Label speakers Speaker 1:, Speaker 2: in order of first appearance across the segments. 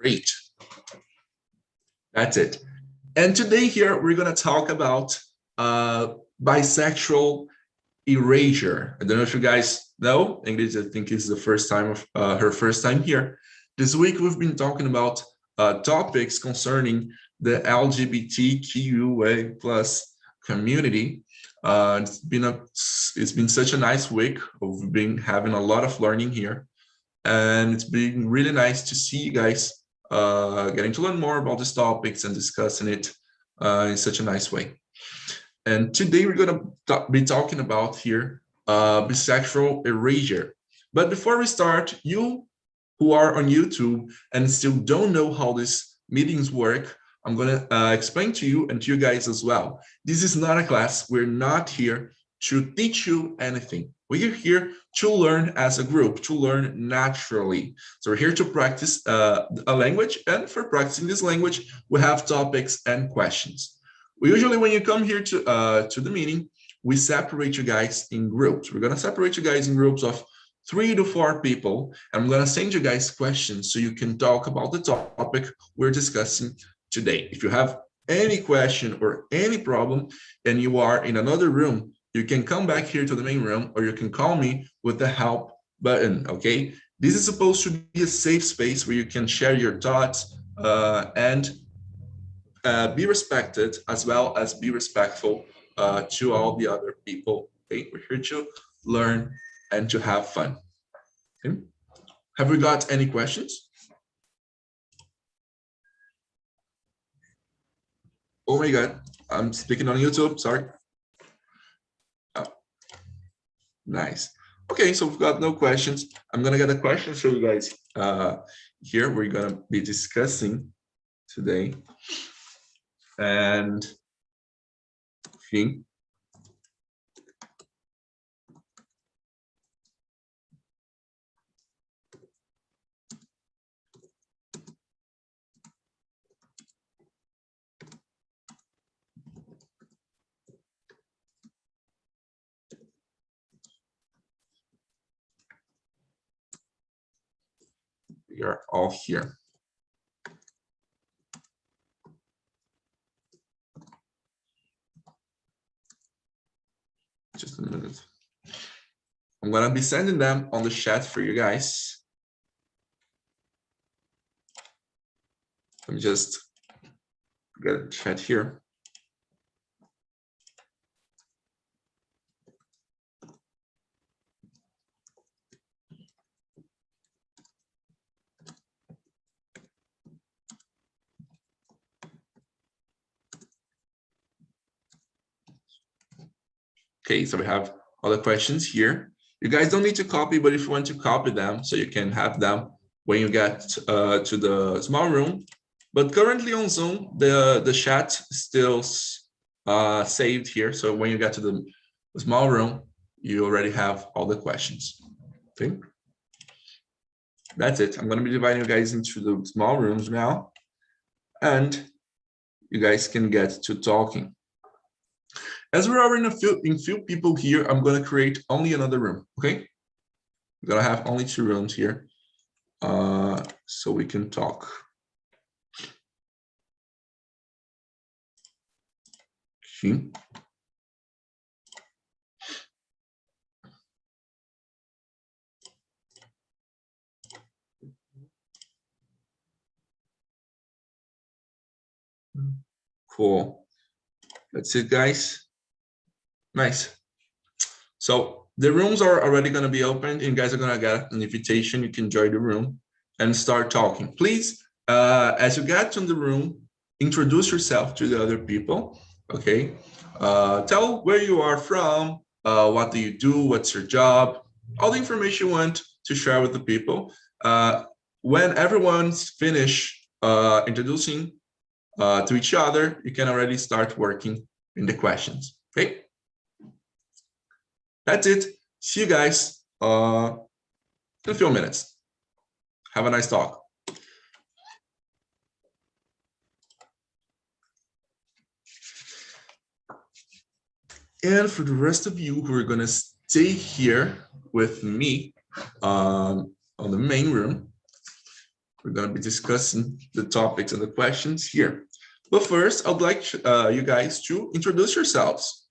Speaker 1: Great. That's it. And today here, we're going to talk about bisexual erasure. I don't know if you guys know. English, I think, is the first time of her first time here. This week, we've been talking about topics concerning the LGBTQIA plus community. It's been such a nice week. We've been having a lot of learning here. And it's been really nice to see you guys getting to learn more about these topics and discussing it in such a nice way. And today we're going to be talking about here bisexual erasure. But before we start, you who are on YouTube and still don't know how these meetings work, I'm going to explain to you and to you guys as well. This is not a class. We're not here to teach you anything. We're here to learn as a group, to learn naturally. So we're here to practice a language, and for practicing this language, we have topics and questions. We usually, when you come here to the meeting, we separate you guys in groups. We're gonna separate you guys in groups of 3 to 4 people, and I'm gonna send you guys questions so you can talk about the topic we're discussing today. If you have any question or any problem and you are in another room, you can come back here to the main room, or you can call me with the help button, okay? This is supposed to be a safe space where you can share your thoughts and be respected, as well as be respectful to all the other people, okay? We're here to learn and to have fun, okay? Have we got any questions? Oh my God, I'm speaking on YouTube, sorry. Nice. Okay, so we've got no questions. I'm gonna get a question for you guys here. We're gonna be discussing today. And okay. We are all here. Just a minute. I'm gonna be sending them on the chat for you guys. Let me just get a chat here. Okay, so we have all the questions here. You guys don't need to copy, but if you want to copy them, so you can have them when you get to the small room. But currently on Zoom, the chat is still saved here. So when you get to the small room, you already have all the questions. Okay, that's it. I'm going to be dividing you guys into the small rooms now, and you guys can get to talking. As we're already in few people here, I'm going to create only another room, okay? I'm going to have only 2 rooms here so we can talk. Okay. Cool. That's it, guys. Nice. So the rooms are already going to be opened. You guys are going to get an invitation. You can join the room and start talking. Please, as you get to the room, introduce yourself to the other people, okay? Tell where you are from, what do you do, what's your job, all the information you want to share with the people. When everyone's finished introducing to each other, you can already start working in the questions, okay? That's it. See you guys in a few minutes. Have a nice talk. And for the rest of you who are going to stay here with me on the main room, We're going to be discussing the topics and the questions here. But first, I'd like you guys to introduce yourselves.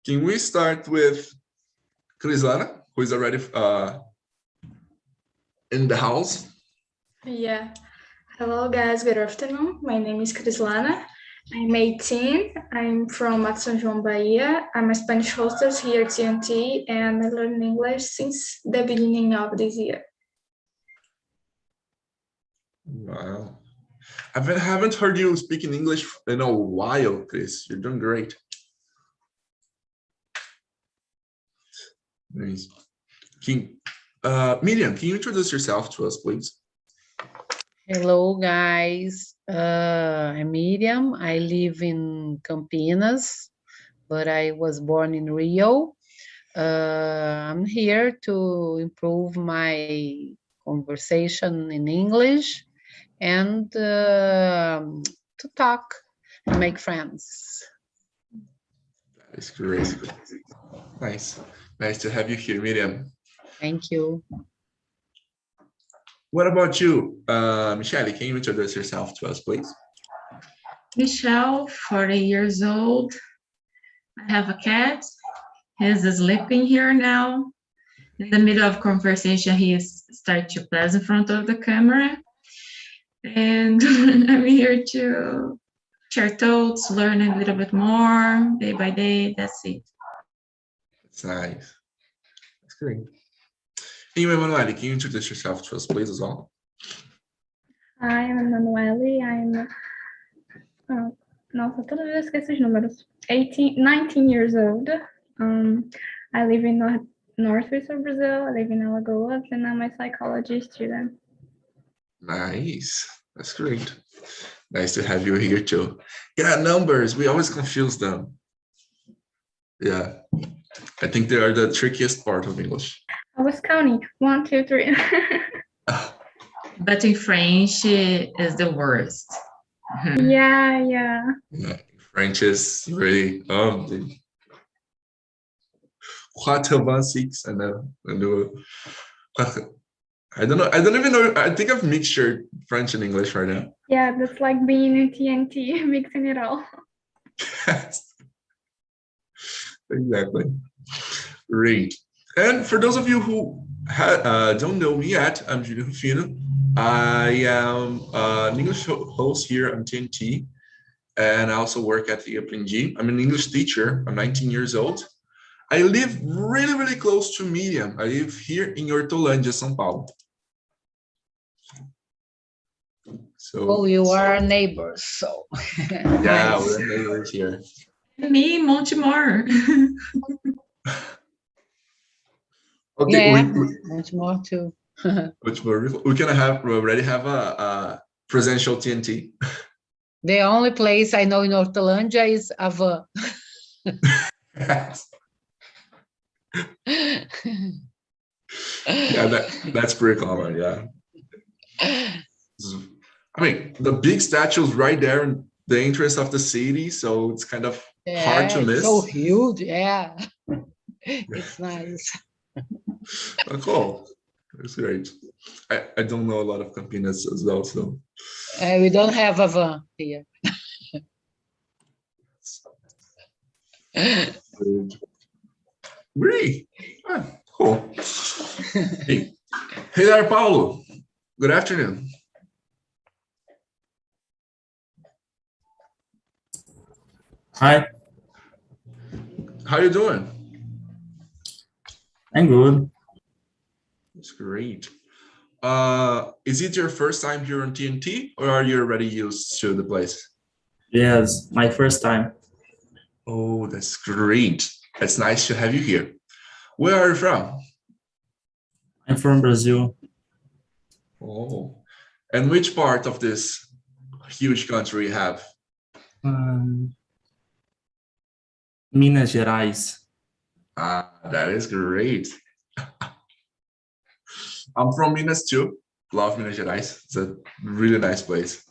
Speaker 1: Can we start with Crislana, who is already in the house?
Speaker 2: Yeah. Hello, guys. Good afternoon. My name is Crislana. I'm 18. I'm from São João, Bahia. I'm a Spanish hostess here at TNT, and I learned English since the beginning of this year.
Speaker 1: Wow. I haven't heard you speak in English in a while, Chris. You're doing great. Nice. Miriam, can you introduce yourself to us, please?
Speaker 3: Hello, guys. I'm Miriam. I live in Campinas, but I was born in Rio. I'm here to improve my conversation in English and to talk and make friends.
Speaker 1: That is great. Nice. Nice to have you here, Miriam.
Speaker 3: Thank you.
Speaker 1: What about you, Michelle? Can you introduce yourself to us, please?
Speaker 4: Michelle, 40 years old. I have a cat. He's sleeping here now. In the middle of conversation, he starts to play in front of the camera. And I'm here to share thoughts, learn a little bit more day by day. That's it.
Speaker 1: That's nice. That's great. Anyway, Emanuele, can you introduce yourself to us, please, as well?
Speaker 2: Hi, I'm Emanuele. I'm... nossa, toda vez eu esqueço os números. 19 years old. I live in northwest of Brazil. I live in Alagoas, and I'm a psychology student.
Speaker 1: Nice. That's great. Nice to have you here, too. Yeah, numbers. We always confuse them. Yeah. I think they are the trickiest part of English.
Speaker 2: I was counting 1, 2, 3.
Speaker 4: But in French, is the worst.
Speaker 2: Yeah.
Speaker 1: Yeah, French is really 4, 6, and I don't know. I don't even know. I think I've mixed French and English right now.
Speaker 2: Yeah, that's like being in TNT, mixing it all.
Speaker 1: Exactly. Great. And for those of you who don't know me yet, I'm Julio Rufino. I am an English host here on TNT, and I also work at the Aprendi. I'm an English teacher. I'm 19 years old. I live really, really close to Miriam. I live here in Hortolândia, São Paulo. So,
Speaker 3: you are neighbors, so.
Speaker 1: Yeah, we're neighbors here.
Speaker 4: Me, Montemor.
Speaker 1: Okay,
Speaker 3: Yeah, much more too.
Speaker 1: we already have a presential TNT.
Speaker 3: The only place I know in Hortolândia is Avan.
Speaker 1: Yeah, that's pretty common. Yeah. I mean, the big statue is right there in the entrance of the city, so it's kind of hard to miss.
Speaker 3: So huge, yeah. It's nice.
Speaker 1: Oh, cool. That's great. I don't know a lot of Campinas as well, so.
Speaker 3: We don't have a van here.
Speaker 1: Really? Ah, cool. Hey there, Paulo. Good afternoon.
Speaker 5: Hi,
Speaker 1: How you doing?
Speaker 5: I'm good.
Speaker 1: That's great. Is it your first time here on TNT, or are you already used to the place?
Speaker 5: Yes, my first time.
Speaker 1: Oh, that's great. It's nice to have you here. Where are you from?
Speaker 5: I'm from Brazil.
Speaker 1: Oh, and which part of this huge country you have?
Speaker 5: Minas Gerais.
Speaker 1: Ah, that is great. I'm from Minas too. Love Minas Gerais. It's a really nice place.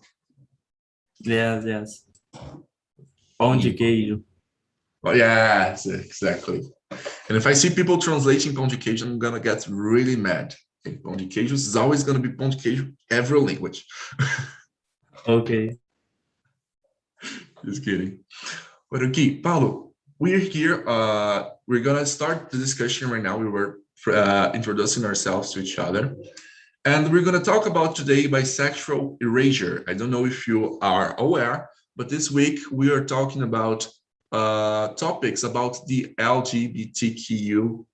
Speaker 5: Yes. Pão de queijo.
Speaker 1: Oh, yes, exactly. And if I see people translating pão de queijo, I'm gonna get really mad. Okay, pão de queijos is always going to be pão de queijo, every language.
Speaker 5: Okay.
Speaker 1: Just kidding. But okay, Paulo, we're here. We're going to start the discussion right now. We were introducing ourselves to each other. And we're going to talk about today bisexual erasure. I don't know if you are aware, but this week we are talking about topics about the LGBTQIA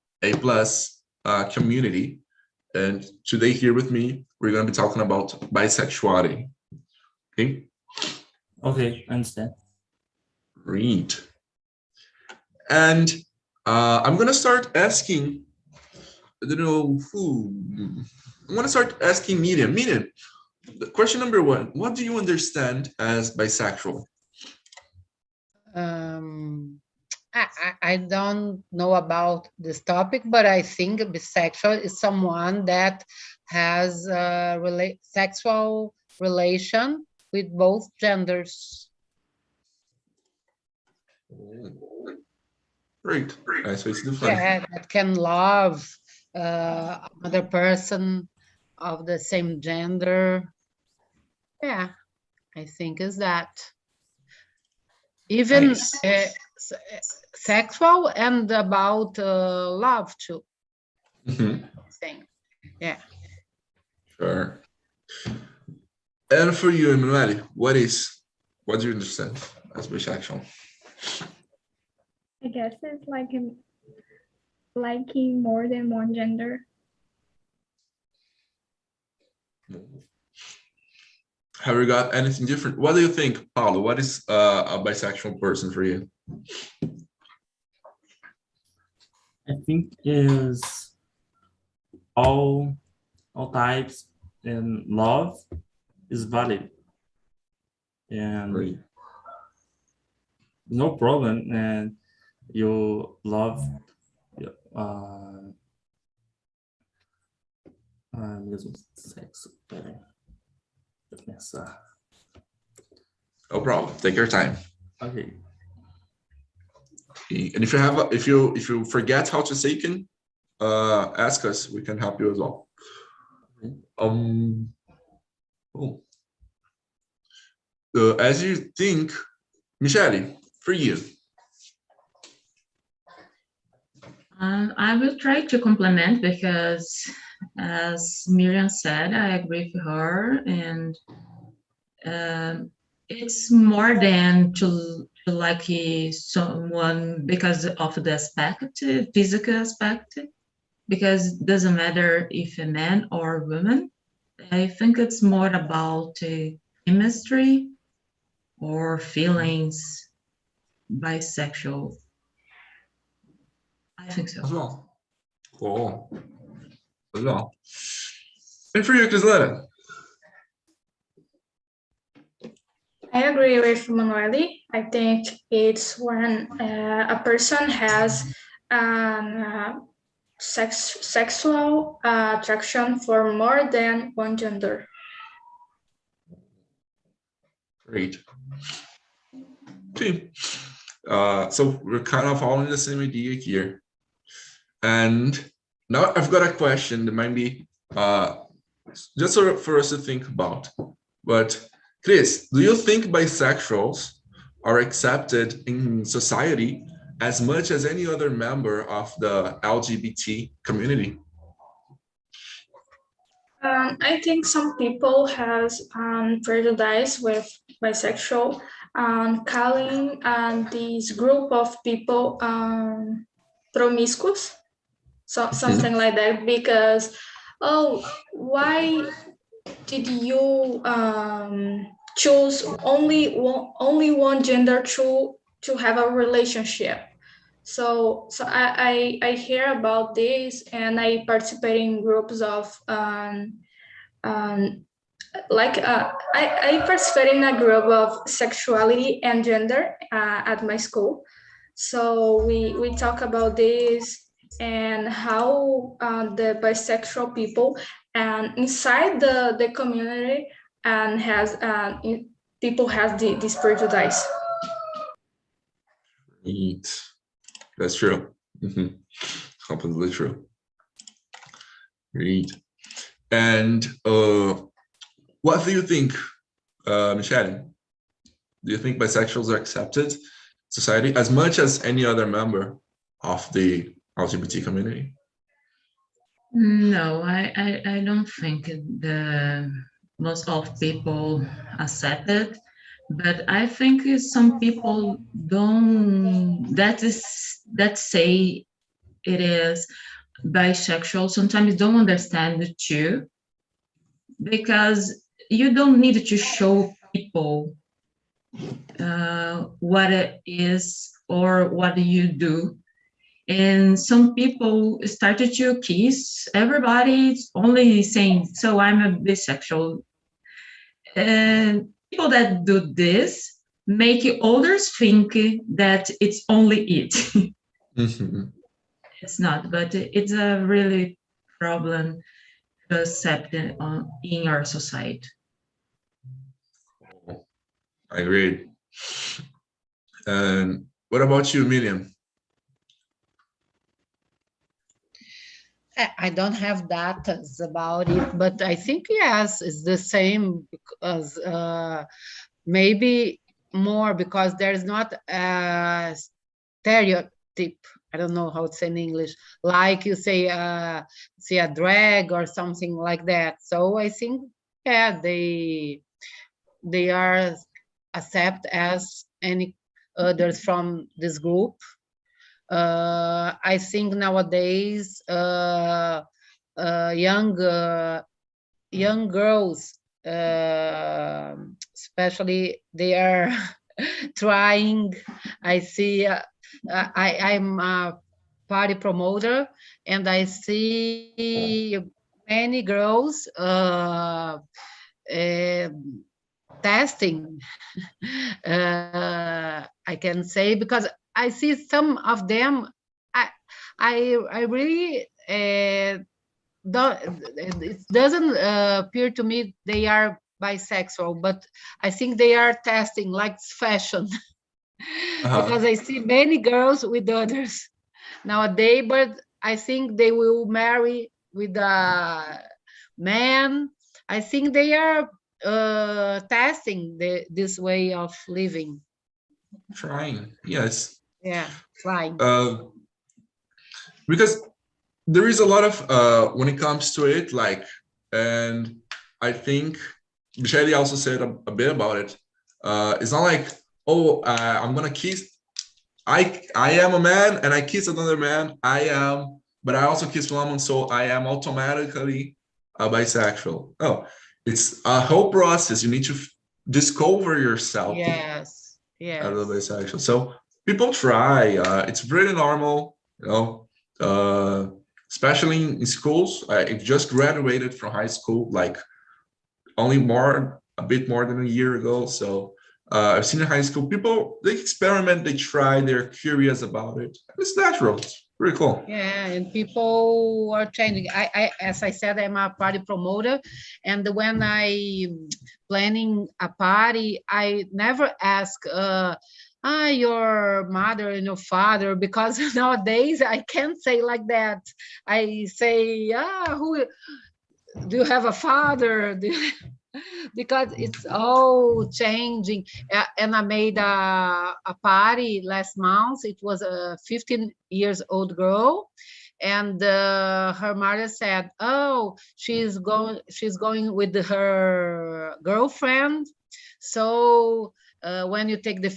Speaker 1: plus community. And today here with me, we're going to be talking about bisexuality. Okay?
Speaker 5: Okay, understand.
Speaker 1: Great. And I'm going to start asking, I don't know who, I'm going to start asking Miriam. Miriam, question number one, what do you understand as bisexual?
Speaker 3: I don't know about this topic, but I think bisexual is someone that has a sexual relation with both genders.
Speaker 1: Great. So it's different.
Speaker 3: Yeah, that can love another person of the same gender. Yeah, I think is that. Even
Speaker 1: Nice.
Speaker 3: sexual and about love too.
Speaker 1: Mhm.
Speaker 3: Thing. Yeah.
Speaker 1: Sure. And for you, Emanuele, what do you understand as bisexual?
Speaker 2: I guess it's like liking more than one gender.
Speaker 1: Have you got anything different? What do you think, Paulo? What is a bisexual person for you?
Speaker 5: I think is all types and love is valid. And
Speaker 1: Great.
Speaker 5: no problem, and you love mesmo sexo. Peraí. Deixa eu pensar.
Speaker 1: No problem. Take your time.
Speaker 5: Okay.
Speaker 1: And if you forget how to say, you can ask us. We can help you as well. As you think, Michele, for you.
Speaker 4: I will try to complement because, as Miriam said, I agree with her, and it's more than to like someone because of the physical aspect, because it doesn't matter if a man or a woman. I think it's more about chemistry or feelings, bisexual. I think so.
Speaker 1: As well. Cool. As well. And for you, Crislana.
Speaker 2: I agree with Manuele. I think it's when a person has sexual attraction for more than one gender.
Speaker 1: Great. Okay. So we're kind of following the same idea here. And now I've got a question that might be just for us to think about. But Chris, do you think bisexuals are accepted in society as much as any other member of the LGBT community?
Speaker 2: I think some people has prejudice with bisexual, calling this group of people promiscuous, so something like that. Because why did you choose only one gender to have a relationship? So I hear about this, and I participate in groups of I participate in a group of sexuality and gender at my school. So we talk about this and how the bisexual people and inside the community and people has this prejudice.
Speaker 1: Neat. That's true. Completely true. Great. And what do you think, Michelle? Do you think bisexuals are accepted in society as much as any other member of the LGBT community?
Speaker 4: No, I don't think the most of people accept it, but I think some people don't, that say it is bisexual, sometimes don't understand it too, because you don't need to show people what it is or what you do. And some people started to kiss everybody's only saying, so I'm a bisexual. And people that do this make others think that it's only it. It's not, but it's a really problem to accept in our society.
Speaker 1: I agree. And what about you, Miriam?
Speaker 3: I don't have data about it, but I think yes, it's the same because maybe more because there's not a stereotype. I don't know how to say in English, like you say a drag or something like that. So I think yeah, they are accept as any others from this group. I think nowadays young girls, especially, they are trying. I see. I'm a party promoter, and I see many girls testing. I can say because I see some of them. I really don't. It doesn't appear to me they are bisexual, but I think they are testing like fashion. Because I see many girls with others nowadays, but I think they will marry with a man. I think they are testing this way of living.
Speaker 1: Trying, yes.
Speaker 3: Yeah, trying.
Speaker 1: Because there is a lot of when it comes to it, like, and I think Michelle also said a bit about it. It's not like, oh, I'm gonna kiss. I am a man and I kiss another man. But I also kiss women, so I am automatically a bisexual. No, it's a whole process. You need to discover yourself.
Speaker 3: Yes, yes.
Speaker 1: As a bisexual. So people try. It's really normal, you know. Especially in schools. I just graduated from high school, like only a bit more than a year ago. So I've seen in high school people, they experiment, they try, they're curious about it. It's natural. It's pretty cool.
Speaker 3: Yeah, and people are changing. I as I said, I'm a party promoter, and when I planning a party, I never ask your mother and your father, because nowadays I can't say like that. I say, who do you have a father? Because it's all changing. And I made a party last month. It was a 15 years old girl, and her mother said, oh, she's going with her girlfriend. So when you take the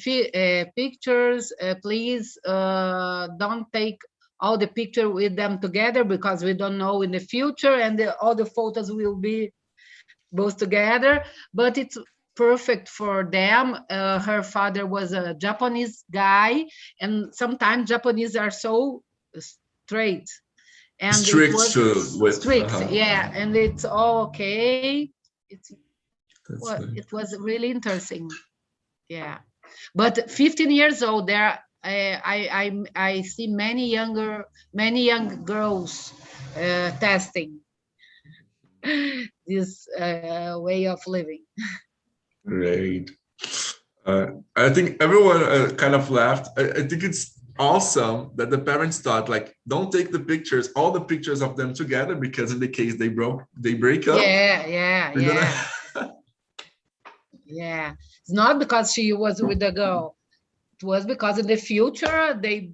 Speaker 3: pictures, please don't take all the picture with them together, because we don't know in the future, and all the photos will be both together. But it's perfect for them. Her father was a Japanese guy, and sometimes Japanese are so straight and
Speaker 1: strict
Speaker 3: strict. Yeah, and it's all okay. It was really interesting. Yeah, but 15 years old, there I see many young girls testing this way of living.
Speaker 1: Great. I think everyone kind of laughed. I think it's awesome that the parents thought like, don't take the pictures, all the pictures of them together, because in the case they break up.
Speaker 3: Yeah. Yeah. It's not because she was with the girl. It was because in the future they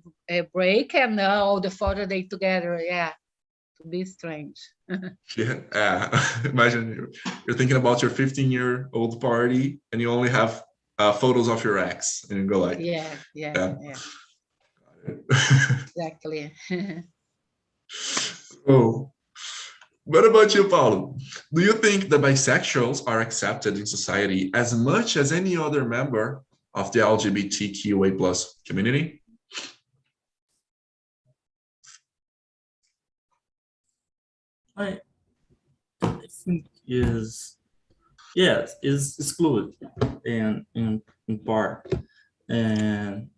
Speaker 3: break and all the photo they together. Yeah. To be strange.
Speaker 1: Imagine you're thinking about your 15-year-old party and you only have photos of your ex, and you go like,
Speaker 3: Yeah. Exactly.
Speaker 1: Oh, what about you, Paulo? Do you think the bisexuals are accepted in society as much as any other member of the LGBTQA plus community?
Speaker 5: I think is yes, is excluded and in part and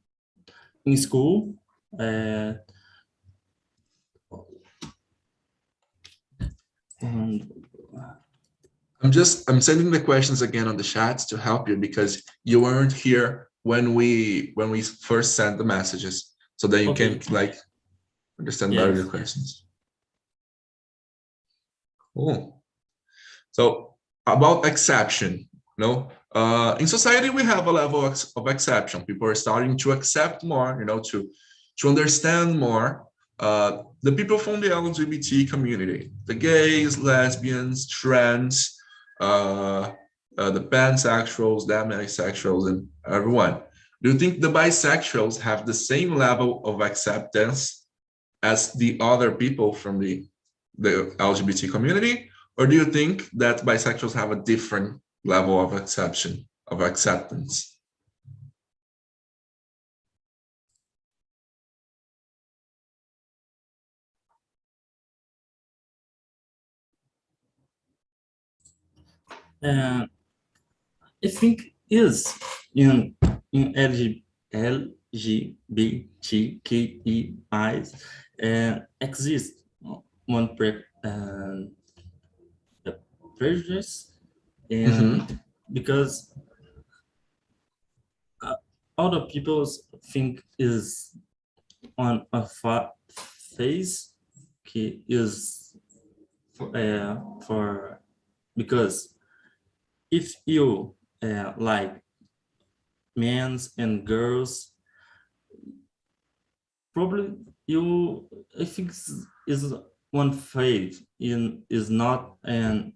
Speaker 5: in school.
Speaker 1: I'm sending the questions again on the chats to help you, because you weren't here when we first sent the messages, so that you
Speaker 5: Okay.
Speaker 1: can like understand better the
Speaker 5: Yes.
Speaker 1: questions. Cool. So about exception, in society we have a level of exception. People are starting to accept more, to understand more the people from the LGBT community, the gays, lesbians, trans, the pansexuals, the demisexuals, and everyone. Do you think the bisexuals have the same level of acceptance as the other people from the LGBT community, or do you think that bisexuals have a different level of acceptance?
Speaker 5: I think is in LGBTQI exist one prejudice, and because other people think is on a phase is for because if you like men's and girls, probably you I think is one phase in is not an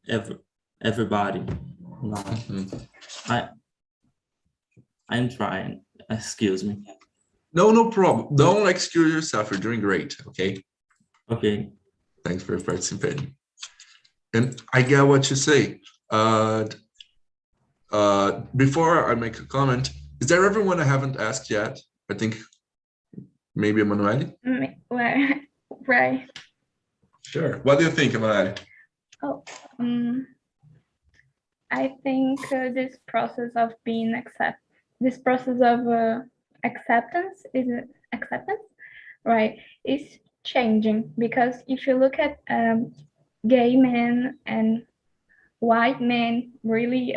Speaker 5: everybody. No, I'm trying. Excuse me.
Speaker 1: No problem. Don't excuse yourself. You're doing great. Okay.
Speaker 5: Okay.
Speaker 1: Thanks for participating. And I get what you say. Before I make a comment, is there everyone I haven't asked yet? I think maybe Emanuele.
Speaker 2: Right.
Speaker 1: Sure. What do you think, Emanuele?
Speaker 2: Oh, I think this process of acceptance, right, is changing, because if you look at gay men and white men, really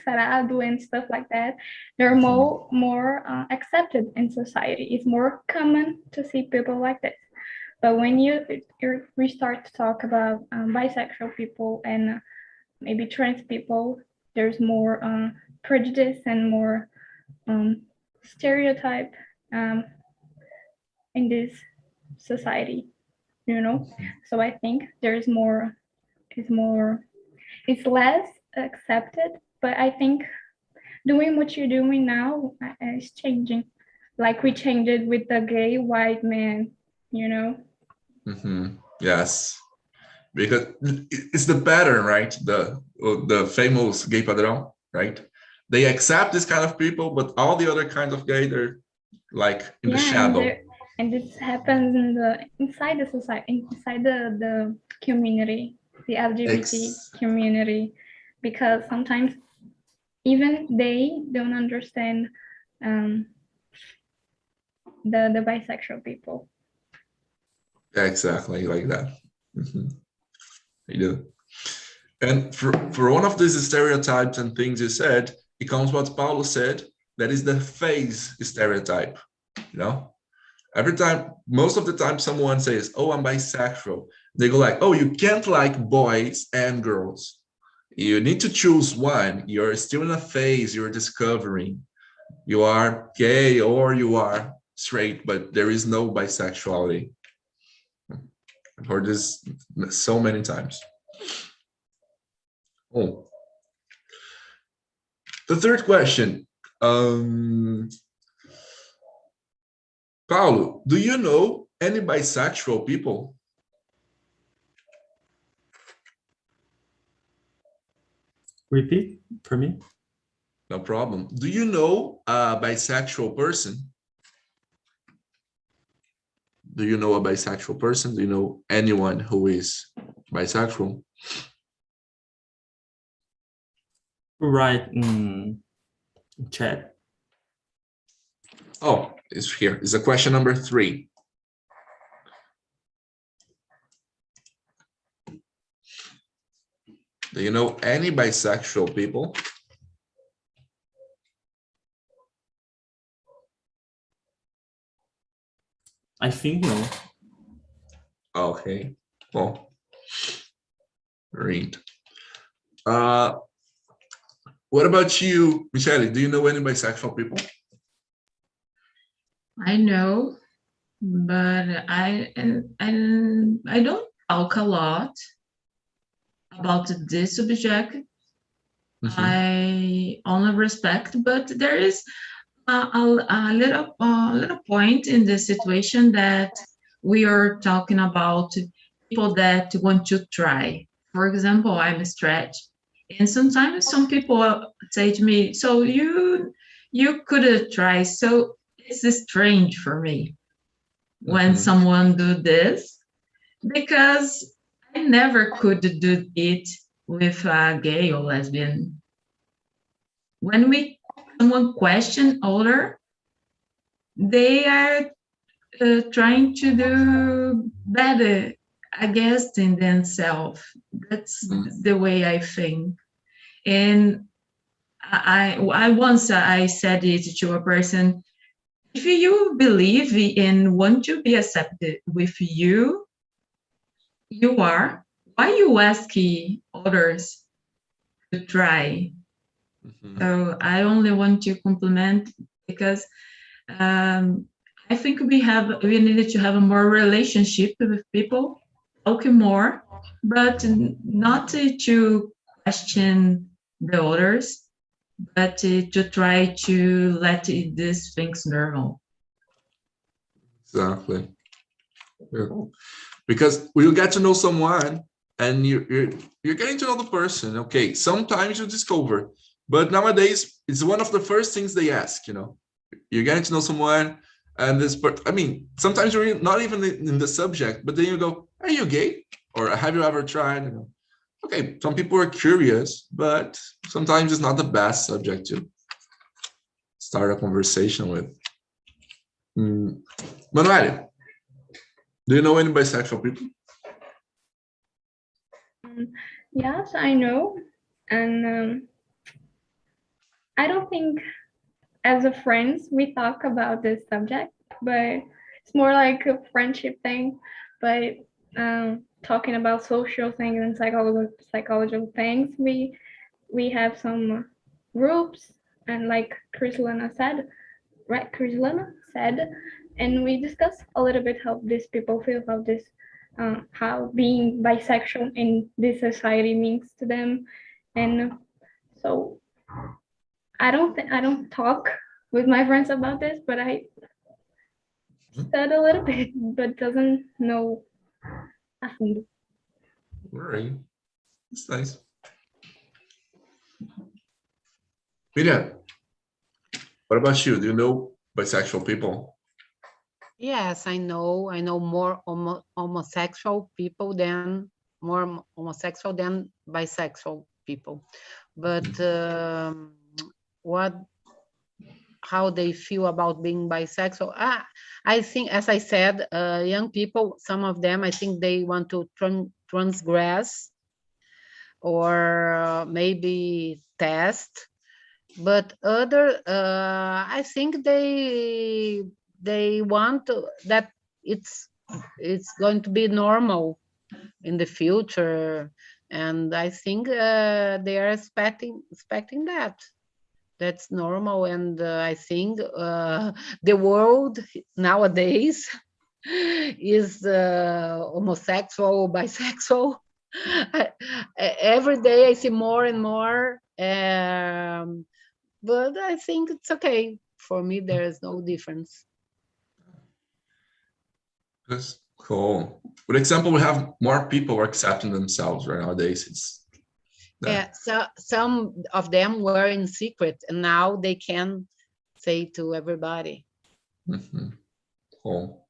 Speaker 2: sarado and stuff like that, they're more accepted in society. It's more common to see people like this. But when we start to talk about bisexual people and maybe trans people, there's more prejudice and more stereotype in this society, So I think it's less accepted, but I think doing what you're doing now is changing. Like we changed it with the gay white man,
Speaker 1: Yes, because it's the pattern, right? The famous gay padrão, right? They accept this kind of people, but all the other kinds of gay, they're like in the shadow.
Speaker 2: And this happens inside the society, inside the community, the LGBT community, because sometimes even they don't understand the bisexual people.
Speaker 1: Exactly like that. You do. And for one of these stereotypes and things you said, it comes what Paulo said, that is the phase stereotype, Every time, most of the time someone says, oh, I'm bisexual, they go like, oh, you can't like boys and girls. You need to choose one. You're still in a phase, you're discovering. You are gay or you are straight, but there is no bisexuality. I've heard this so many times. Oh. The third question. Paulo, do you know any bisexual people?
Speaker 5: Repeat for me.
Speaker 1: No problem. Do you know a bisexual person? Do you know a bisexual person? Do you know anyone who is bisexual?
Speaker 5: Right in chat.
Speaker 1: Oh, it's here. It's a question number 3. Do you know any bisexual people?
Speaker 5: I think no.
Speaker 1: Okay. Well, great. What about you, Michele? Do you know any bisexual people?
Speaker 4: I know, but I don't talk a lot about this subject. I only respect, but there is a little point in the situation that we are talking about people that want to try. For example, I'm a stretch, and sometimes some people say to me, "So you could try." So it's strange for me when someone do this, because I never could do it with a gay or lesbian. When someone question older, they are trying to do better, I guess, in themselves. That's the way I think. And I once I said it to a person: if you believe and want to be accepted with you are, why you ask others to try? So I only want to compliment, because I think we needed to have a more relationship with people, talk more, but not to question the others, but to try to let these things normal.
Speaker 1: Exactly. Yeah. Because when you get to know someone and you're getting to know the person, okay, sometimes you discover, but nowadays it's one of the first things they ask, you're getting to know someone, and sometimes you're not even in the subject, but then you go, are you gay? Or have you ever tried? Okay, some people are curious, but sometimes it's not the best subject to start a conversation with. Manuel, do you know any bisexual people?
Speaker 2: Yes, I know. And I don't think as a friends we talk about this subject, but it's more like a friendship thing. But talking about social things and psychological things, we have some groups, and like Krislana said, right? Krislana said, and we discuss a little bit how these people feel about this, how being bisexual in this society means to them, and so I don't talk with my friends about this, but I said a little bit, but doesn't know nothing.
Speaker 1: All right, that's nice. Miriam, what about you? Do you know bisexual people?
Speaker 3: Yes, I know more homosexual people than bisexual people, but how they feel about being bisexual. I think, as I said, young people, some of them, I think they want to transgress or maybe test, but other, I think they they want that it's going to be normal in the future, and I think they are expecting that that's normal. And I think the world nowadays is homosexual, bisexual. Every day I see more and more, but I think it's okay. For me, there is no difference.
Speaker 1: That's cool. For example, we have more people accepting themselves right nowadays. It's
Speaker 3: Yeah, so some of them were in secret, and now they can say to everybody.
Speaker 1: Cool.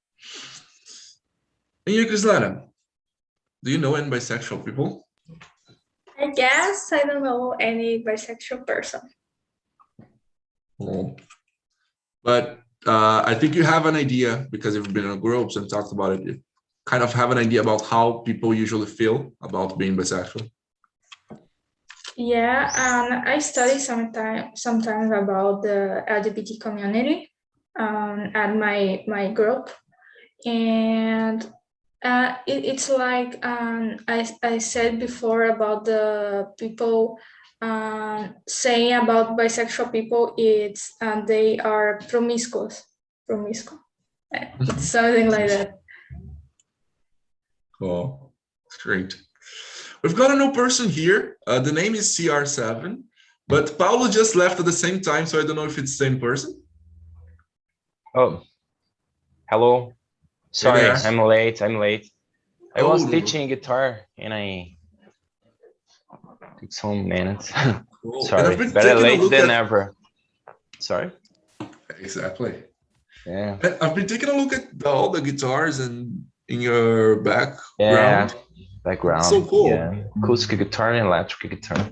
Speaker 1: And you, Krislana, do you know any bisexual people?
Speaker 2: I guess I don't know any bisexual person.
Speaker 1: Cool. But I think you have an idea, because you've been in groups and talked about it. You kind of have an idea about how people usually feel about being bisexual.
Speaker 2: Yeah, I study sometimes about the LGBT community at my group, and it's like I said before about the people saying about bisexual people, it's they are promiscuous. It's something like that.
Speaker 1: Cool. Great. We've got a new person here. The name is CR7, but Paulo just left at the same time, so I don't know if it's the same person.
Speaker 6: Oh, hello. Sorry,
Speaker 1: there.
Speaker 6: I'm late. I
Speaker 1: Oh,
Speaker 6: was
Speaker 1: no.
Speaker 6: teaching guitar and I took some minutes.
Speaker 1: Cool. And
Speaker 6: Sorry,
Speaker 1: I've been
Speaker 6: better
Speaker 1: taking a
Speaker 6: late
Speaker 1: look
Speaker 6: than
Speaker 1: at...
Speaker 6: never. Sorry.
Speaker 1: Exactly.
Speaker 6: Yeah.
Speaker 1: I've been taking a look at all the guitars and in your background.
Speaker 6: Yeah. Background.
Speaker 1: So cool.
Speaker 6: Yeah. Acoustic guitar and electric guitar.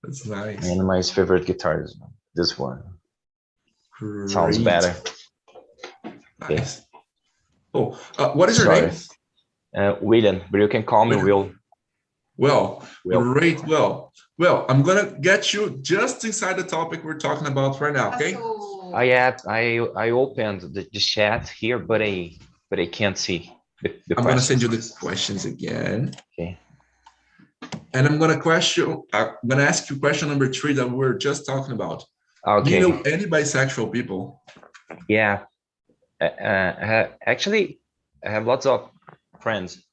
Speaker 1: That's nice.
Speaker 6: And my favorite guitar is this one.
Speaker 1: Great.
Speaker 6: Sounds better.
Speaker 1: Nice. Oh, what is your
Speaker 6: Sorry.
Speaker 1: name?
Speaker 6: William, but you can call me Will.
Speaker 1: Well,
Speaker 6: Will.
Speaker 1: Great. Well, I'm gonna get you just inside the topic we're talking about right now. Okay.
Speaker 6: I opened the chat here, but I can't see the
Speaker 1: I'm
Speaker 6: questions.
Speaker 1: gonna send you the questions again.
Speaker 6: Okay.
Speaker 1: And I'm gonna ask you question number 3 that we were just talking about.
Speaker 6: Okay.
Speaker 1: Do you know any bisexual people?
Speaker 6: Yeah. Actually, I have lots of friends,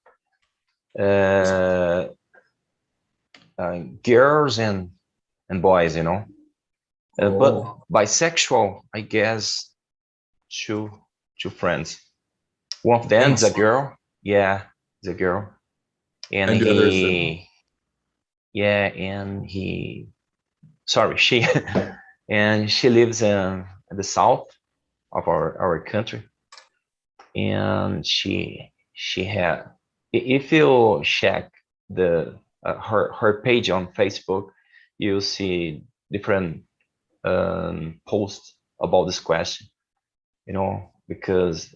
Speaker 6: girls and boys, you know. But bisexual, I guess, two friends. One of them is a girl. Yeah, it's a girl. And
Speaker 1: the other is
Speaker 6: she and she lives in the south of our country. And she had, if you check the her page on Facebook, you'll see different posts about this question, you know, because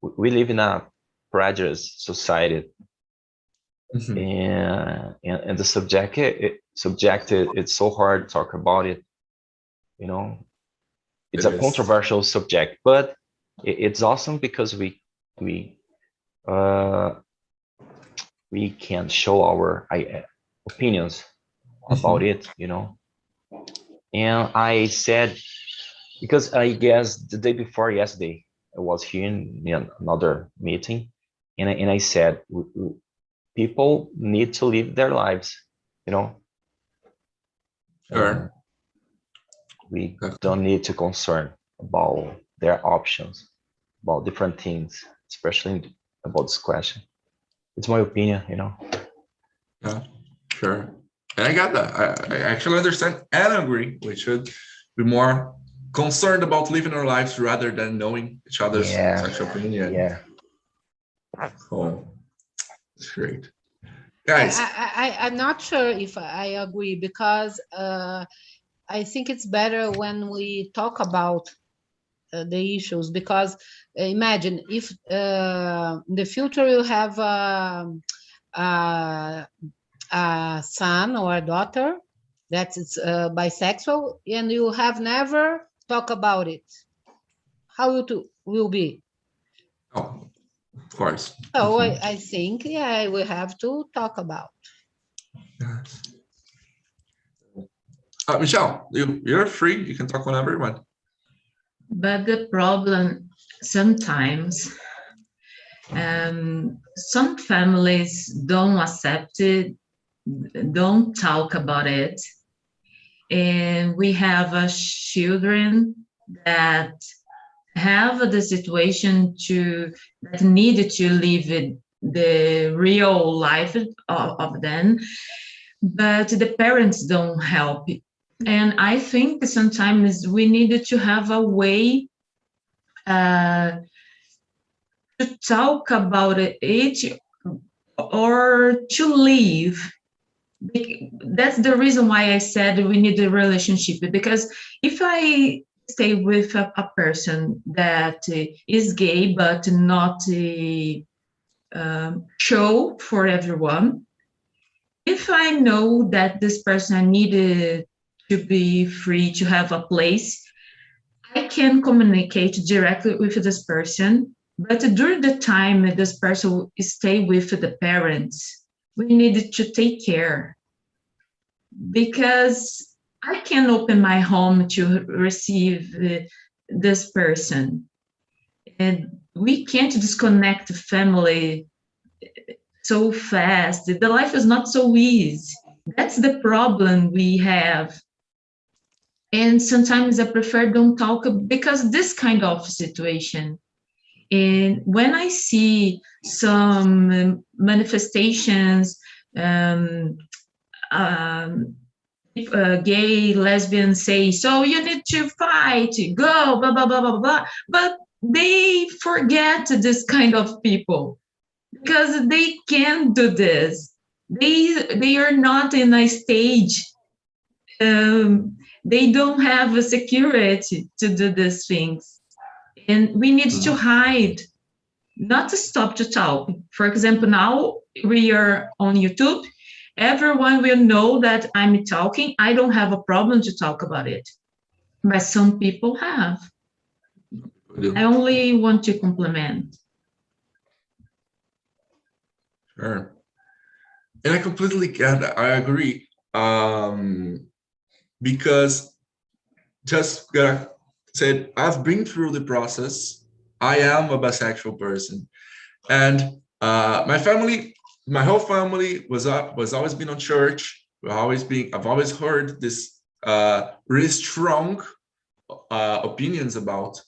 Speaker 6: we live in a prejudice society. And the subject it's so hard to talk about it, you know. It's a controversial subject, but it's awesome because we can show our opinions about it, you know. And I said, because I guess the day before yesterday I was here in another meeting, and I said people need to live their lives, you know.
Speaker 1: Sure.
Speaker 6: We don't need to concern about their options, about different things, especially about this question. It's my opinion, you know.
Speaker 1: Yeah, sure. And I got that. I actually understand and agree. We should be more concerned about living our lives rather than knowing each other's sexual opinion.
Speaker 6: Yeah.
Speaker 1: Cool. That's great. Guys.
Speaker 3: I'm not sure if I agree, because I think it's better when we talk about the issues, because imagine if in the future you have a son or a daughter that is bisexual and you have never talked about it. how it will be?
Speaker 1: Oh, of course.
Speaker 3: Oh, I think, yeah, we have to talk about.
Speaker 1: Yes. Michelle, you're free. You can talk whenever you want.
Speaker 4: But the problem sometimes, some families don't accept it, don't talk about it. And we have children that have the situation that need to live the real life of them, but the parents don't help. And I think sometimes we need to have a way to talk about it or to leave. That's the reason why I said we need a relationship, because if I stay with a person that is gay but not show for everyone, if I know that this person needed to be free to have a place, I can communicate directly with this person. But during the time this person stay with the parents, we need to take care, because I can open my home to receive this person. And we can't disconnect the family so fast. The life is not so easy. That's the problem we have. And sometimes I prefer don't talk because this kind of situation. And when I see some manifestations, gay, lesbian say, so you need to fight, go, blah, blah, blah, blah, blah. But they forget this kind of people because they can't do this. They are not in a stage. They don't have a security to do these things. And we need to hide, not to stop to talk. For example, now we are on YouTube. Everyone will know that I'm talking. I don't have a problem to talk about it. But some people have. I only want to compliment.
Speaker 1: Sure. And I completely get that. I agree. Because just said, I've been through the process. I am a bisexual person. And my whole family was always been on church. I've always heard this really strong opinions about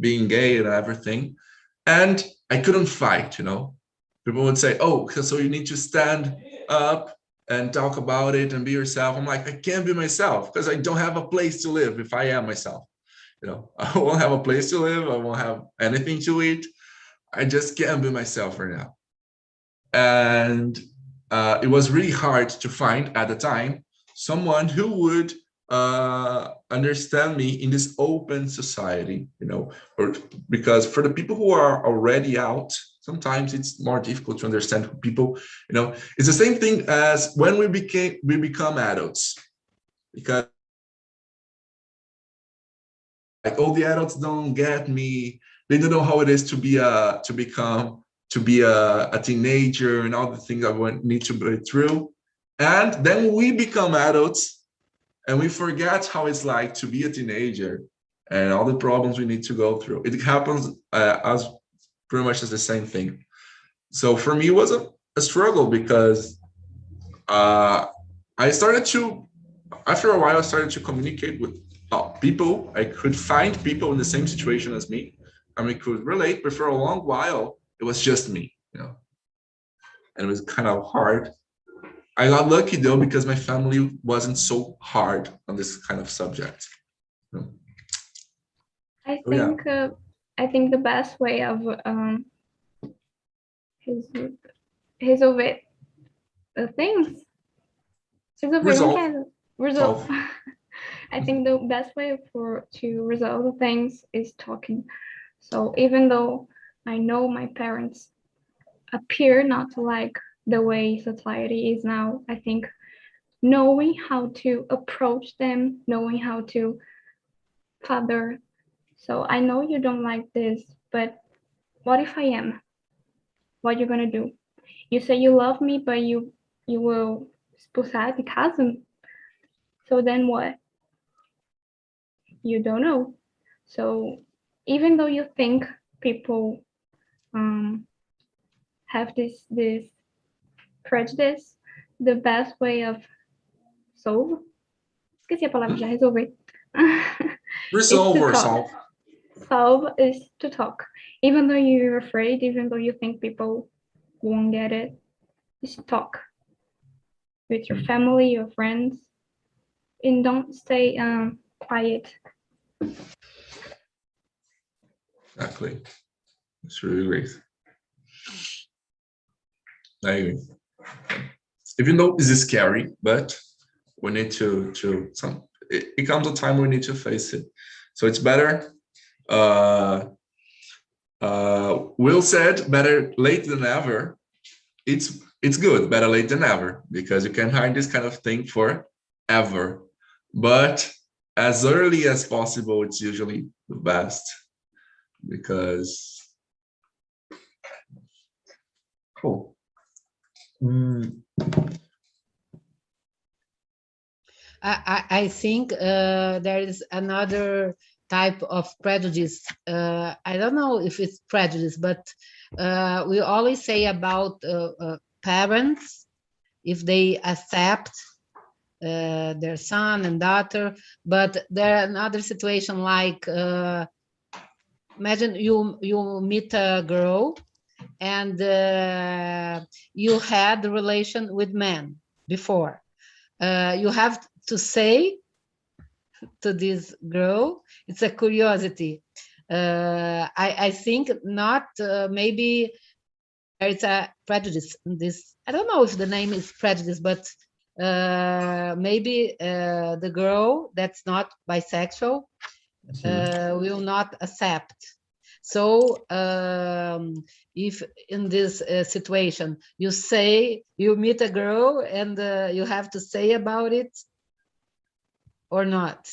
Speaker 1: being gay and everything. And I couldn't fight, People would say, oh, so you need to stand up and talk about it and be yourself. I'm like, I can't be myself because I don't have a place to live if I am myself. I won't have a place to live. I won't have anything to eat. I just can't be myself right now. And it was really hard to find at the time someone who would understand me in this open society, or because for the people who are already out, sometimes it's more difficult to understand people, it's the same thing as when we become adults, because like all the adults don't get me. They don't know how it is to be a teenager and all the things I need to go through. And then we become adults and we forget how it's like to be a teenager and all the problems we need to go through. It happens as pretty much as the same thing. So for me, it was a struggle because after a while, I started to communicate with people. I could find people in the same situation as me, and we could relate, but for a long while, it was just me, and it was kind of hard. I got lucky though, because my family wasn't so hard on this kind of subject.
Speaker 2: I think the best way of resolve. I think the best way to resolve the things is talking. So even though I know my parents appear not to like the way society is now, I think knowing how to approach them, knowing how to father So I know you don't like this, but what if I am? What are you gonna do? You say you love me, but you will expulsar de casa? So then what? You don't know. So even though you think people have this prejudice, the best way of esqueci a palavra, já resolvi.
Speaker 1: Resolve or solve.
Speaker 2: Solve is to talk. Even though you're afraid, even though you think people won't get it, just talk with your family, your friends, and don't stay quiet.
Speaker 1: Exactly. That's really great. I agree. Even though this is scary, but we need to it comes a time we need to face it. So it's better. Will said, better late than never. It's good, better late than never, because you can hide this kind of thing forever. But as early as possible, it's usually the best, because cool.
Speaker 3: I think there is another type of prejudice. I don't know if it's prejudice, but we always say about parents, if they accept their son and daughter, but there are another situation like, imagine you meet a girl and you had a relation with men before. You have to say to this girl, it's a curiosity. I think not, maybe it's a prejudice in this. I don't know if the name is prejudice, but maybe the girl that's not bisexual will not accept. So if in this situation you say you meet a girl and you have to say about it or not?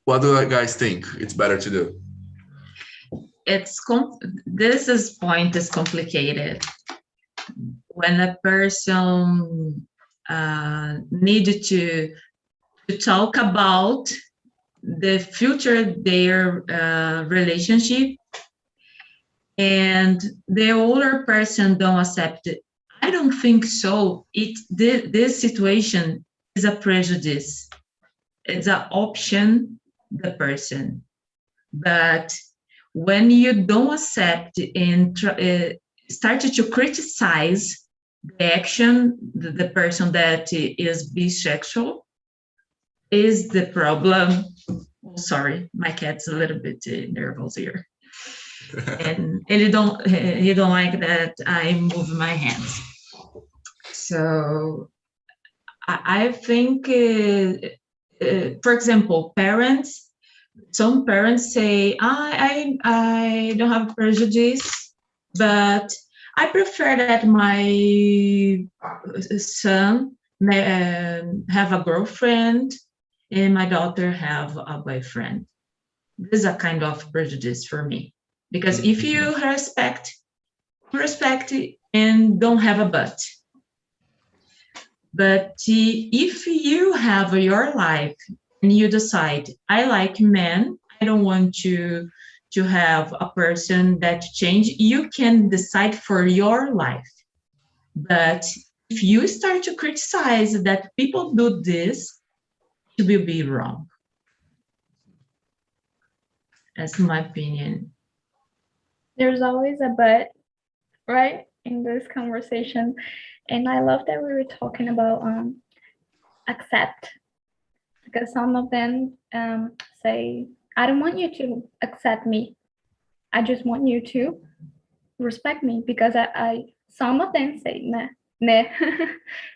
Speaker 1: What do you guys think it's better to do?
Speaker 4: This point is complicated. When a person needed to talk about the future their relationship, and the older person don't accept it, I don't think so. This situation is a prejudice. It's an option, the person. But when you don't accept and started to criticize the action, the person that is bisexual, is the problem. Oh, sorry, my cat's a little bit nervous here. and he don't like that I move my hands. So I think, for example, some parents say, I don't have prejudice, but I prefer that my son have a girlfriend and my daughter have a boyfriend. This is a kind of prejudice for me, because if you respect and don't have a but if you have your life and you decide, I like men, I don't want to have a person that change, you can decide for your life. But if you start to criticize that people do this, it will be wrong. That's my opinion.
Speaker 2: There's always a but, right, in this conversation. And I love that we were talking about accept, because some of them say, I don't want you to accept me. I just want you to respect me, because some of them say, nah.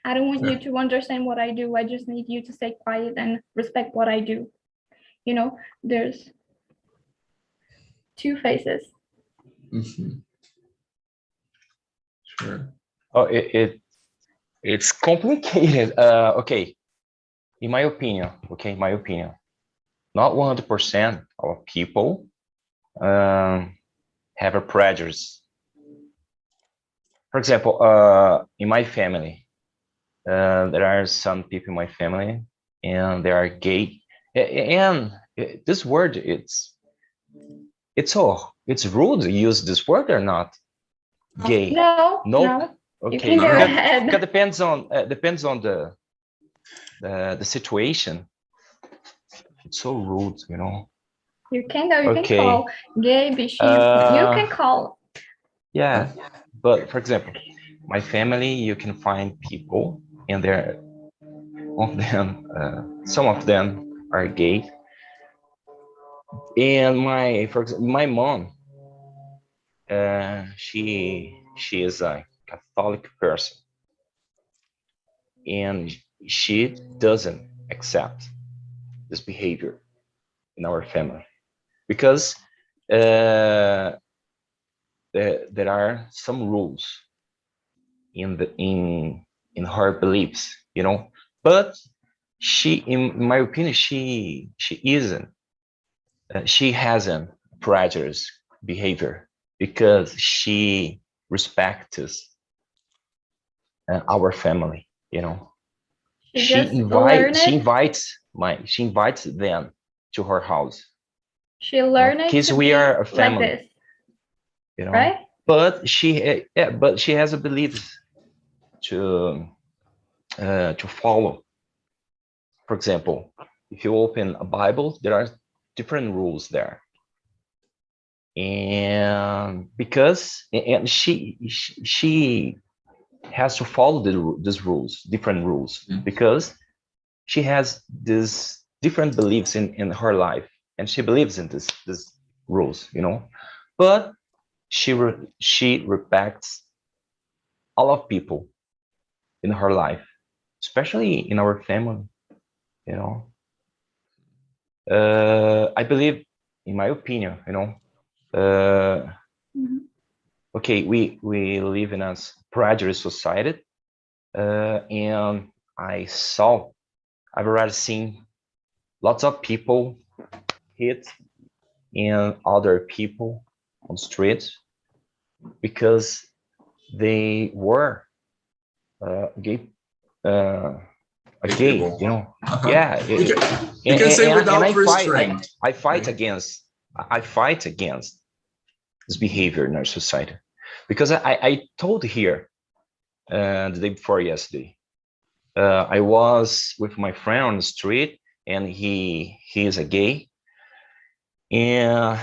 Speaker 2: I don't want you to understand what I do. I just need you to stay quiet and respect what I do. You know, there's two faces.
Speaker 1: Sure.
Speaker 6: Oh, it's complicated. Okay, in my opinion, not 100% of people have a prejudice. For example, in my family, there are some people in my family, and they are gay. And this word, it's rude to use this word or not? Gay?
Speaker 2: No.
Speaker 6: Okay.
Speaker 2: You can go ahead.
Speaker 6: Because depends on the situation. It's so rude, you know.
Speaker 2: You can go. You
Speaker 6: Okay.
Speaker 2: can call gay, bichinho. You can call.
Speaker 6: Yeah, but for example, my family, you can find people, and some of them are gay. And my mom, she is a Catholic person, and she doesn't accept this behavior in our family because there are some rules in her beliefs, you know. But she, in my opinion, she isn't. She hasn't prejudice behavior because she respects our family, you know. She invites them to her house.
Speaker 2: She learned it
Speaker 6: because
Speaker 2: to
Speaker 6: we
Speaker 2: be
Speaker 6: are a family,
Speaker 2: like this,
Speaker 6: you know.
Speaker 2: right?
Speaker 6: But she has a belief to follow. For example, if you open a Bible, there are different rules there, and she has to follow these rules, different rules, because she has these different beliefs in her life, and she believes in this rules, you know. But she respects all of people in her life, especially in our family, you know. I believe, in my opinion, you know, okay, we live in a prejudice society, and I've already seen lots of people hit and other people on streets because they were gay, you know. Yeah,
Speaker 1: you can say without restraint.
Speaker 6: I fight against this behavior in our society, because I told here the day before yesterday, I was with my friend on the street, and he is a gay, and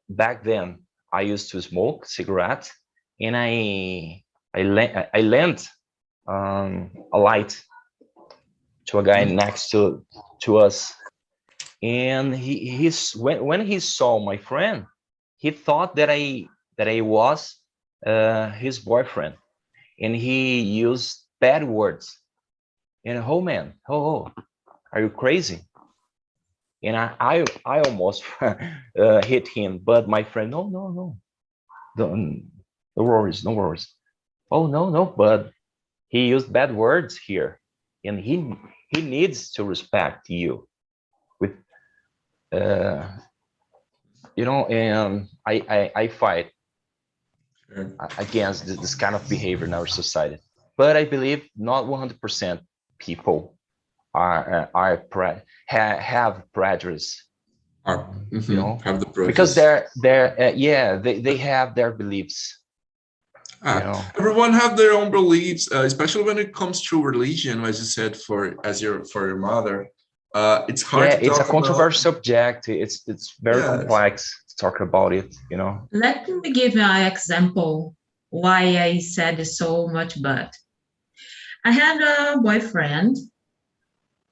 Speaker 6: back then I used to smoke cigarettes, and I lent a light to a guy next to us, and when he saw my friend, he thought that I was his boyfriend, and he used bad words. And oh man, are you crazy? And I almost hit him, but my friend, no, no worries. Oh no, but he used bad words here, and he needs to respect you with you know. And I fight against this kind of behavior in our society. But I believe not 100% people have prejudice, you know,
Speaker 1: have the prejudice.
Speaker 6: because they have their beliefs. You know?
Speaker 1: Everyone have their own beliefs, especially when it comes to religion, as you said, for your mother. It's hard.
Speaker 6: Yeah, it's a controversial subject. It's very complex to talk about it, you know.
Speaker 4: Let me give you an example why I said so much. But I had a boyfriend,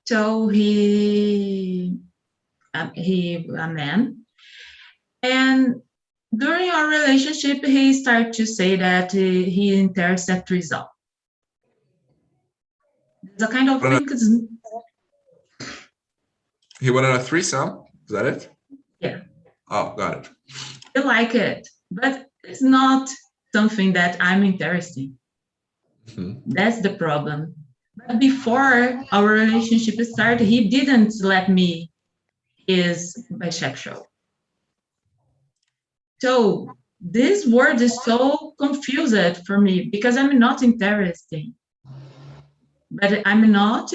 Speaker 4: so he a man, and during our relationship, he started to say that he interested result. The kind of thing is.
Speaker 1: He wanted a threesome. Is that it?
Speaker 4: Yeah.
Speaker 1: Oh, got it.
Speaker 4: I like it, but it's not something that I'm interested in. That's the problem. But before our relationship started, he didn't let me is bisexual. So this word is so confused for me because I'm not interested, but I'm not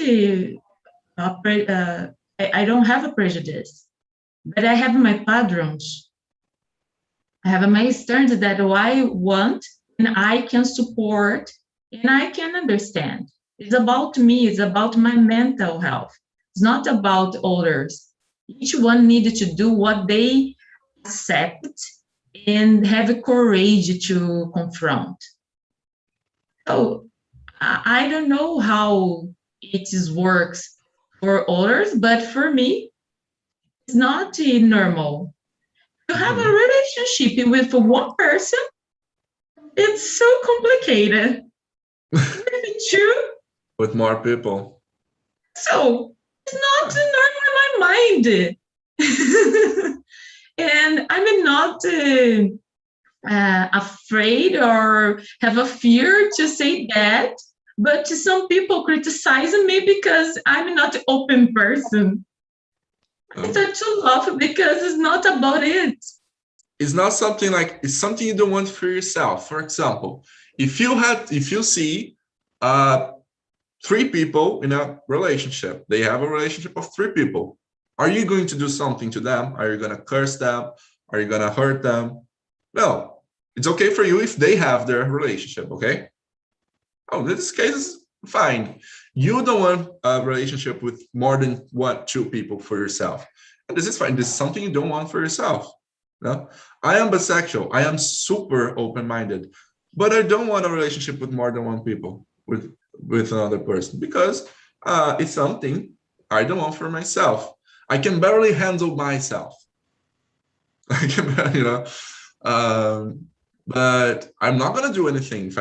Speaker 4: I don't have a prejudice, but I have my padrons. I have my standards that I want and I can support and I can understand. It's about me, it's about my mental health. It's not about others. Each one needed to do what they accept and have a courage to confront. So I don't know how works for others, but for me, it's not normal. To have a relationship with one person, it's so complicated. With two,
Speaker 1: With more people.
Speaker 4: so it's not normal in my mind. And I'm not afraid or have a fear to say that, but some people criticize me because I'm not an open person. I start to laugh because it's not about it.
Speaker 1: It's not something like, it's something you don't want for yourself. For example, if you see 3 people in a relationship, they have a relationship of 3 people. Are you going to do something to them? Are you going to curse them? Are you going to hurt them? No, it's okay for you if they have their relationship, okay? Oh, in this case, it's fine. You don't want a relationship with more than 2 people for yourself. And this is fine. This is something you don't want for yourself. No? I am bisexual. I am super open-minded, but I don't want a relationship with more than 1 people, with another person, because it's something I don't want for myself. I can barely handle myself. I can, but I'm not gonna do anything.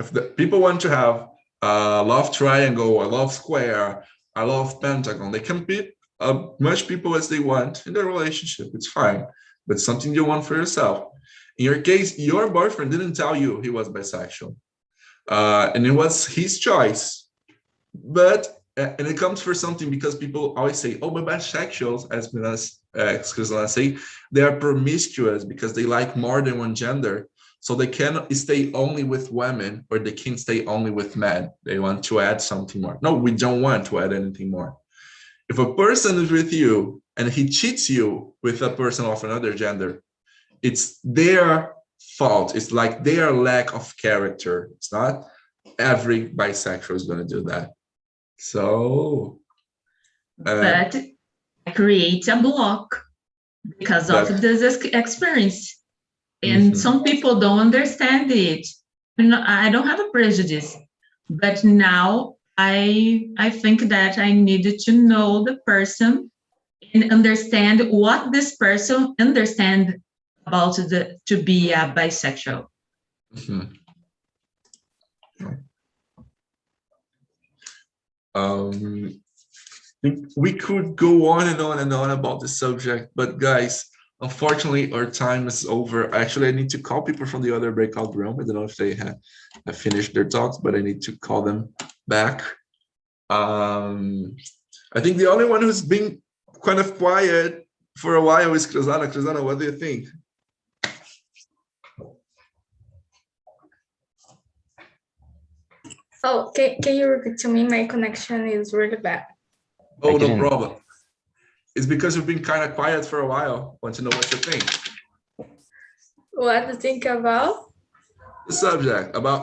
Speaker 1: If the people want to have a love triangle, a love square, a love pentagon, they can be as much people as they want in their relationship. It's fine, but something you want for yourself. In your case, your boyfriend didn't tell you he was bisexual, and it was his choice. But and it comes for something because people always say, "Oh, but bisexuals," as Crislana say, they are promiscuous because they like more than one gender. So they cannot stay only with women, or they can stay only with men. They want to add something more. No, we don't want to add anything more. If a person is with you and he cheats you with a person of another gender, it's their fault. It's like their lack of character. It's not every bisexual is going to do that. So,
Speaker 4: but I create a block because of this experience. And some people don't understand it. I don't have a prejudice, but now I think that I needed to know the person and understand what this person understands about to be a bisexual.
Speaker 1: We could go on and on and on about the subject, but guys, unfortunately, our time is over. Actually, I need to call people from the other breakout room. I don't know if they have finished their talks, but I need to call them back. I think the only one who's been kind of quiet for a while is Crislana. Crislana, what do you think?
Speaker 2: Oh, can you repeat to me? My connection is really bad.
Speaker 1: Oh, no problem. It's because you've been kind of quiet for a while. Want to know what you think?
Speaker 2: What to think about?
Speaker 1: The subject, about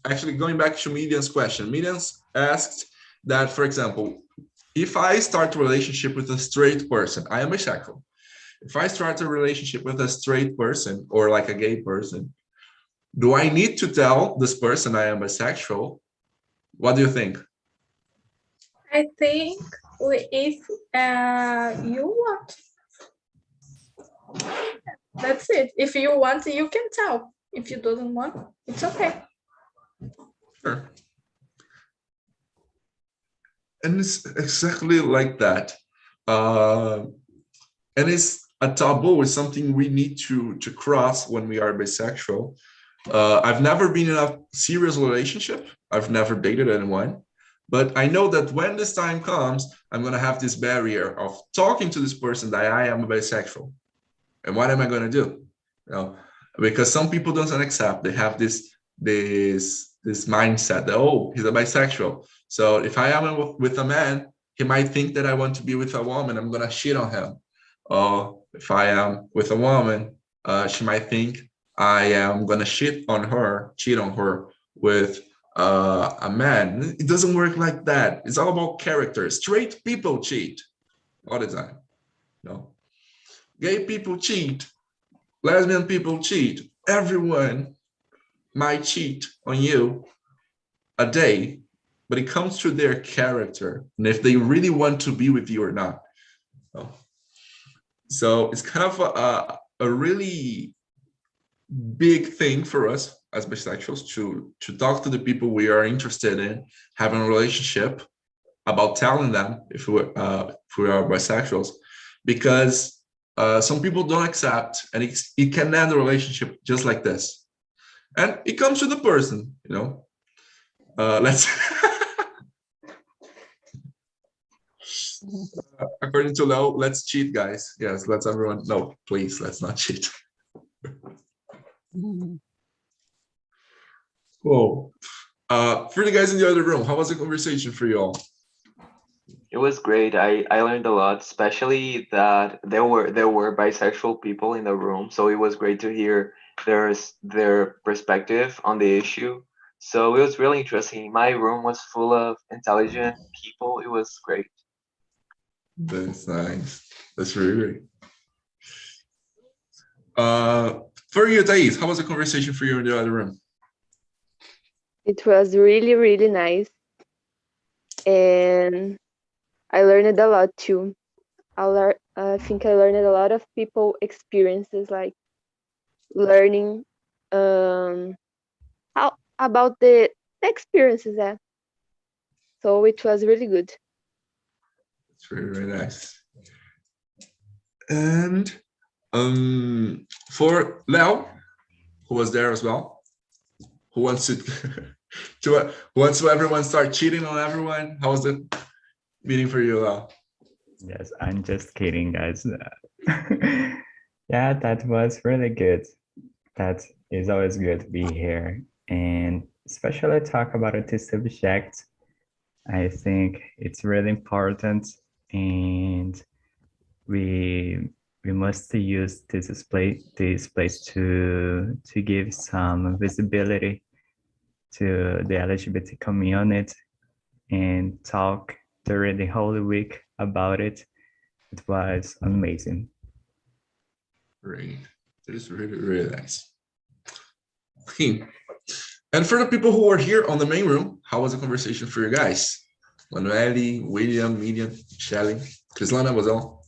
Speaker 1: actually going back to Median's question. Median's asked that, for example, if I start a relationship with a straight person, I am bisexual. If I start a relationship with a straight person or like a gay person, do I need to tell this person I am bisexual? What do you think?
Speaker 2: I think if you want, that's it. If you want, you can tell. If you don't want, it's okay.
Speaker 1: Sure. And it's exactly like that. And it's a taboo. It's something we need to cross when we are bisexual. I've never been in a serious relationship. I've never dated anyone, But I know that when this time comes, I'm going to have this barrier of talking to this person that I am bisexual. And what am I going to do? You know, because some people don't accept. They have this mindset that, oh, he's a bisexual. So if I am with a man, he might think that I want to be with a woman. I'm going to cheat on him. Or if I am with a woman, she might think I am going to cheat on her with a man. It doesn't work like that. It's all about character. Straight people cheat all the time. No, gay people cheat, lesbian people cheat. Everyone might cheat on you a day, but it comes through their character and if they really want to be with you or not. So it's kind of a really big thing for us as bisexuals to talk to the people we are interested in having a relationship, about telling them if we are bisexuals, because some people don't accept, and it can end a relationship just like this. And it comes to the person, you know. Let's according to Leo, let's cheat, guys. Yes, let's everyone. No, please, let's not cheat. Cool. For the guys in the other room, how was the conversation for you all?
Speaker 7: It was great. I learned a lot, especially that there were bisexual people in the room. So it was great to hear their perspective on the issue. So it was really interesting. My room was full of intelligent people. It was great.
Speaker 1: That's nice. That's really great. For you, Thais, how was the conversation for you in the other room?
Speaker 8: It was really, really nice. And I learned a lot too. I think I learned a lot of people experiences, like learning how about the experiences there. So it was really good.
Speaker 1: It's really, really nice. And for Leo, who was there as well, who wants to wants to everyone start cheating on everyone? How was the meeting for you, Leo?
Speaker 9: Yes, I'm just kidding, guys. Yeah, that was really good. That is always good to be here, and especially talk about this subject. I think it's really important, and we must use this place to give some visibility to the LGBT community and talk during the Holy Week about it. It was amazing.
Speaker 1: Great. It is really, really nice. Okay. And for the people who are here on the main room, how was the conversation for you guys? Manueli, William, Median, Shelly, Krislana was all.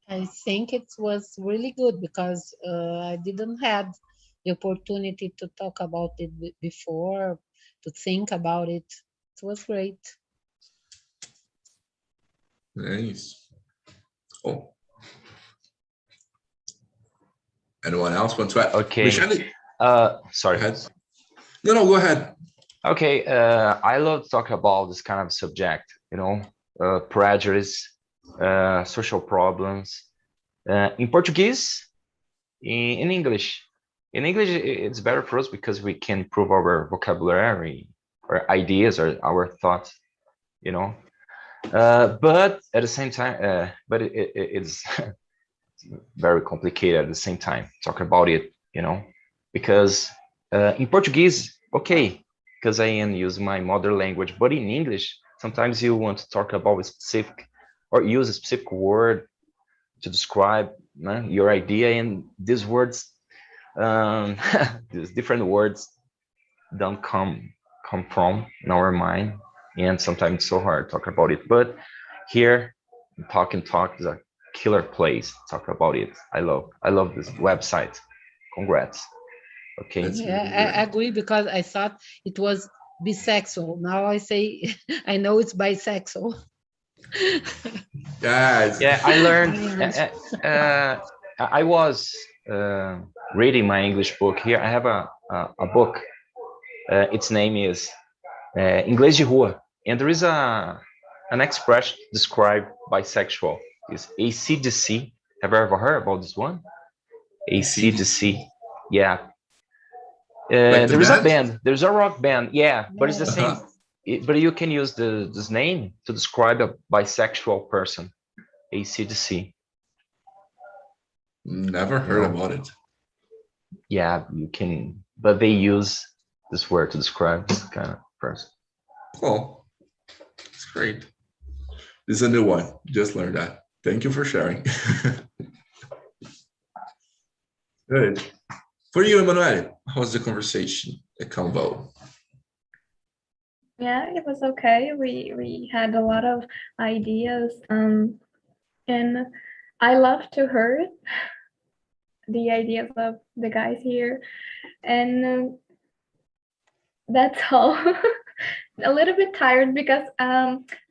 Speaker 3: I think it was really good because I didn't have the opportunity to talk about it before, to think about it. It was great.
Speaker 1: Nice. Oh. Anyone else want to add?
Speaker 6: Okay.
Speaker 1: Michelle?
Speaker 6: Sorry.
Speaker 1: Go ahead. No, go ahead.
Speaker 6: Okay. I love to talk about this kind of subject, you know, prejudice, social problems, in Portuguese, in English. In English, it's better for us because we can improve our vocabulary, our ideas, or our thoughts, you know. But at the same time, it's very complicated at the same time, talk about it, you know, because in Portuguese, okay, because I am using my mother language, but in English, sometimes you want to talk about a specific or use a specific word to describe your idea, and these words, these different words don't come from in our mind, and sometimes it's so hard to talk about it. But here, TALKNTALK is a killer place to talk about it. I love this website. Congrats. Okay.
Speaker 3: Yeah, I agree, because I thought it was bisexual. Now I say I know it's bisexual.
Speaker 1: Guys.
Speaker 6: Yeah, I learned. I was reading my English book here. I have a book. Its name is Inglês de rua. And there is an expression described bisexual. Is AC/DC. Have you ever heard about this one? AC/DC. Yeah.
Speaker 1: Like the
Speaker 6: There is a
Speaker 1: band?
Speaker 6: band. There's a rock band. Yeah, but it's the same.
Speaker 1: Uh-huh.
Speaker 6: But you can use this name to describe a bisexual person. AC/DC.
Speaker 1: Never heard about it.
Speaker 6: Yeah, you can. But they use this word to describe this kind of person.
Speaker 1: Oh, it's great. This is a new one. Just learned that. Thank you for sharing. Good. For you, Emanuele, how was the conversation, the convo?
Speaker 2: Yeah, it was okay. We had a lot of ideas, and I love to hear the ideas of the guys here, and that's all. A little bit tired because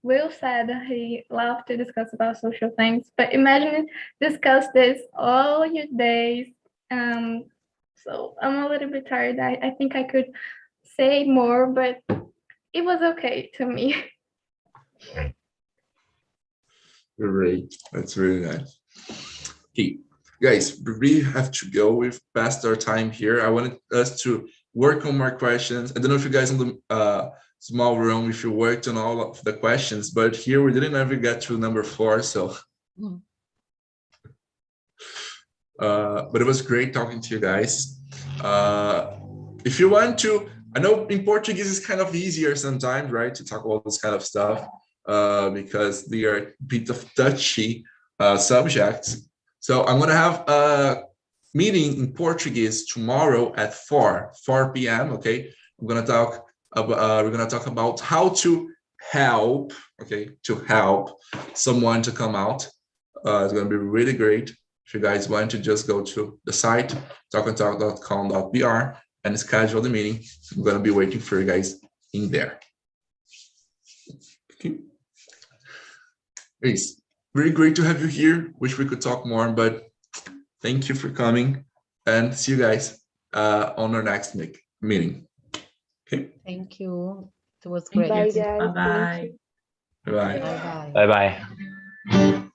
Speaker 2: Will said he loved to discuss about social things, but imagine discuss this all your days. So I'm a little bit tired. I think I could say more, but it was okay to me.
Speaker 1: Great. That's really nice. Okay, guys, we have to go. We've passed our time here. I wanted us to work on more questions. I don't know if you guys in the small room, if you worked on all of the questions, but here we didn't ever get to number 4. So, but it was great talking to you guys. If you want to, I know in Portuguese it's kind of easier sometimes, right, to talk about this kind of stuff because they are a bit of touchy subjects. So I'm gonna have a meeting in Portuguese tomorrow at 4 p.m. Okay, we're gonna talk about how to help. Okay, to help someone to come out. It's gonna be really great. If you guys want to just go to the site talkandtalk.com.br and schedule the meeting, I'm gonna be waiting for you guys in there. Okay. It's really great to have you here. Wish we could talk more, but thank you for coming and see you guys on our next meeting. Okay.
Speaker 3: Thank you. It was great.
Speaker 8: Bye, guys.
Speaker 4: Bye-bye.
Speaker 1: Bye.
Speaker 3: Bye-bye.
Speaker 6: Bye-bye.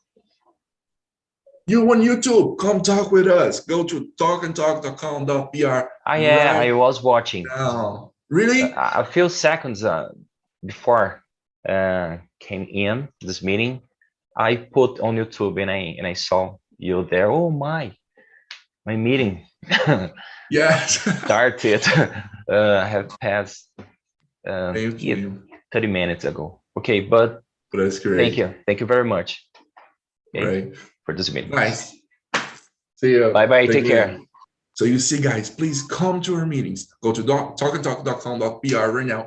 Speaker 1: You on YouTube, come talk with us. Go to talkandtalk.com.br.
Speaker 6: Yeah, I was watching.
Speaker 1: Now. Really?
Speaker 6: A few seconds before came in this meeting, I put on YouTube and I saw you there. Oh my meeting.
Speaker 1: Yes.
Speaker 6: Started. I have passed 30 minutes ago. Okay, but
Speaker 1: that's great.
Speaker 6: Thank you very much. Okay,
Speaker 1: right.
Speaker 6: For this meeting.
Speaker 1: Nice. See you.
Speaker 6: Bye-bye. Take care.
Speaker 1: So you see, guys, please come to our meetings. Go to talkandtalk.com.br right now.